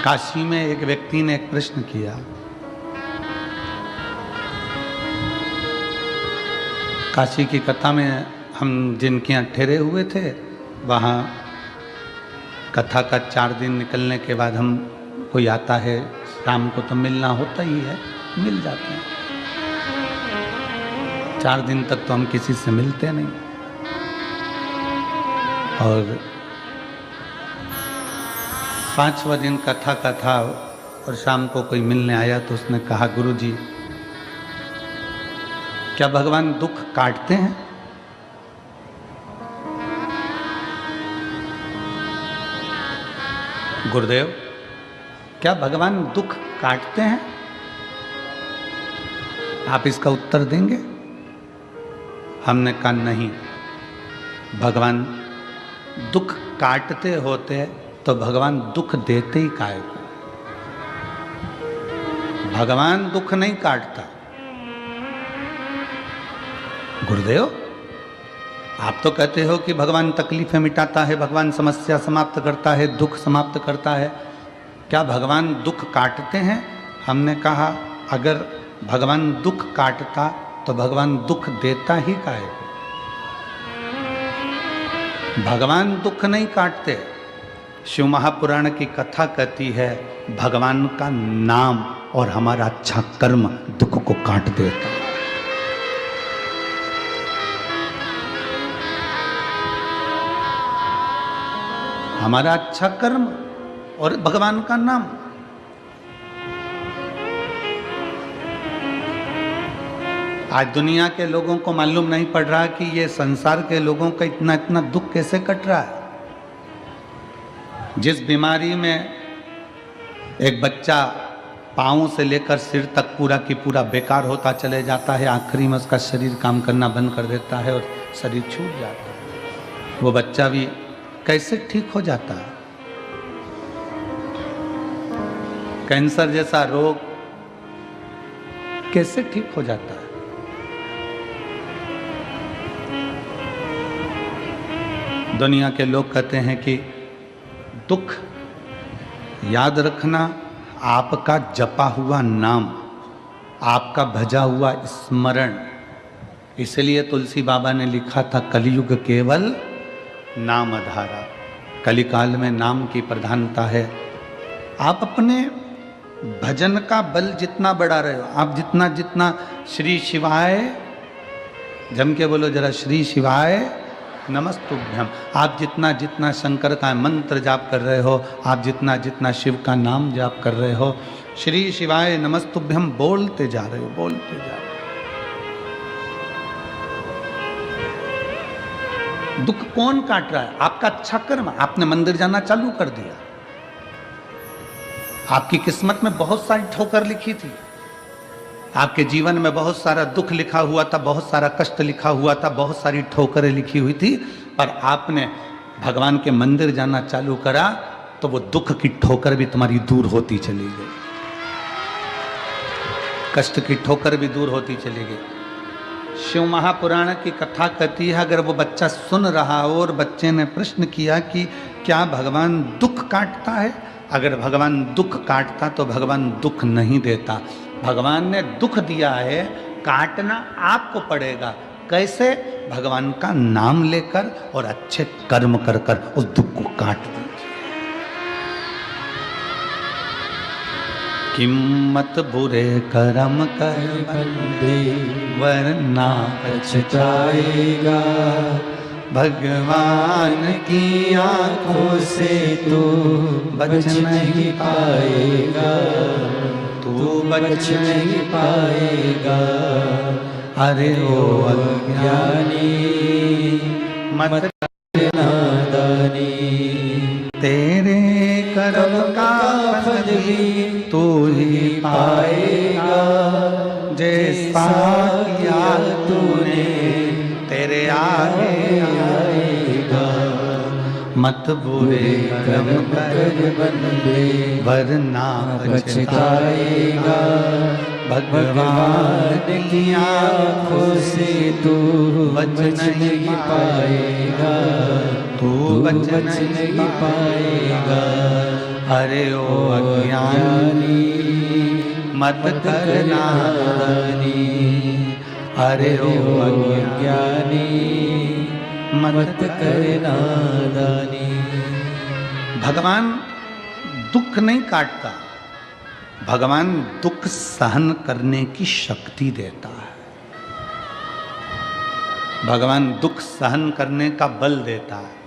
काशी में एक व्यक्ति ने एक प्रश्न किया, काशी की कथा में हम जिनके यहाँ ठहरे हुए थे, वहाँ कथा का 4 दिन निकलने के बाद हम कोई आता है, शाम को तो मिलना होता ही है, मिल जाते हैं। 4 दिन तक तो हम किसी से मिलते नहीं। और 5वां दिन कथा का था और शाम को कोई मिलने आया तो उसने कहा, गुरुजी क्या भगवान दुख काटते हैं? गुरुदेव क्या भगवान दुख काटते हैं? आप इसका उत्तर देंगे? हमने कहा नहीं, भगवान दुख काटते होते तो भगवान दुख देते ही काहे को? भगवान दुख नहीं काटता। गुरुदेव आप तो कहते हो कि भगवान तकलीफें मिटाता है, भगवान समस्या समाप्त करता है, दुख समाप्त करता है, क्या भगवान दुख काटते हैं? हमने कहा अगर भगवान दुख काटता तो भगवान दुख देता ही काहे को? भगवान दुख नहीं काटते। शिव महापुराण की कथा कहती है भगवान का नाम और हमारा अच्छा कर्म दुख को काट देता। हमारा अच्छा कर्म और भगवान का नाम। आज दुनिया के लोगों को मालूम नहीं पड़ रहा कि ये संसार के लोगों का इतना इतना दुख कैसे कट रहा है। जिस बीमारी में एक बच्चा पाँव से लेकर सिर तक पूरा की पूरा बेकार होता चले जाता है, आखिरी में उसका शरीर काम करना बंद कर देता है और शरीर छूट जाता है, वो बच्चा भी कैसे ठीक हो जाता है। कैंसर जैसा रोग कैसे ठीक हो जाता है। दुनिया के लोग कहते हैं कि दुख याद रखना आपका जपा हुआ नाम, आपका भजा हुआ स्मरण। इसलिए तुलसी बाबा ने लिखा था कलयुग केवल नाम आधारा। कलिकाल में नाम की प्रधानता है। आप अपने भजन का बल जितना बढ़ा रहे हो, आप जितना जितना श्री शिवाय, जम के बोलो जरा, श्री शिवाय नमस्तुभ्यम, आप जितना जितना शंकर का मंत्र जाप कर रहे हो, आप जितना जितना शिव का नाम जाप कर रहे हो, श्री शिवाय नमस्तुभ्यम बोलते जा रहे हो, बोलते जा रहे हो। दुख कौन काट रहा है? आपका अच्छा कर्म। आपने मंदिर जाना चालू कर दिया, आपकी किस्मत में बहुत सारी ठोकर लिखी थी, आपके जीवन में बहुत सारा दुख लिखा हुआ था, बहुत सारा कष्ट लिखा हुआ था, बहुत सारी ठोकरें लिखी हुई थी, पर आपने भगवान के मंदिर जाना चालू करा तो वो दुख की ठोकर भी तुम्हारी दूर होती चली गई, कष्ट की ठोकर भी दूर होती चली गई। शिव महापुराण की कथा कहती है अगर वो बच्चा सुन रहा हो और बच्चे ने प्रश्न किया कि क्या भगवान दुख काटता है? अगर भगवान दुख काटता तो भगवान दुख नहीं देता। भगवान ने दुख दिया है, काटना आपको पड़ेगा। कैसे? भगवान का नाम लेकर और अच्छे कर्म कर कर उस दुख को काट दीजिए। किम्मत बुरे कर्म कर बंदे वरना पछताएगा, भगवान की आंखों से तू बच नहीं पाएगा, तू बच नहीं पाएगा। अरे ओ अज्ञानी मत कर नादानी, तेरे कर्म का फल भी तू ही पाएगा, जैसा किया तूने तेरे आगे आएगा। मत बुरे कर्म कर बंदे वरना पछताएगा, भगवान की आँखों से तू बच नहीं पाएगा, तू बच नहीं पाएगा। अरे ओ अज्ञानी मत कर नादानी, अरे ओ अज्ञानी मत कर नादानी। भगवान दुख नहीं काटता, भगवान दुख सहन करने की शक्ति देता है। भगवान दुख सहन करने का बल देता है।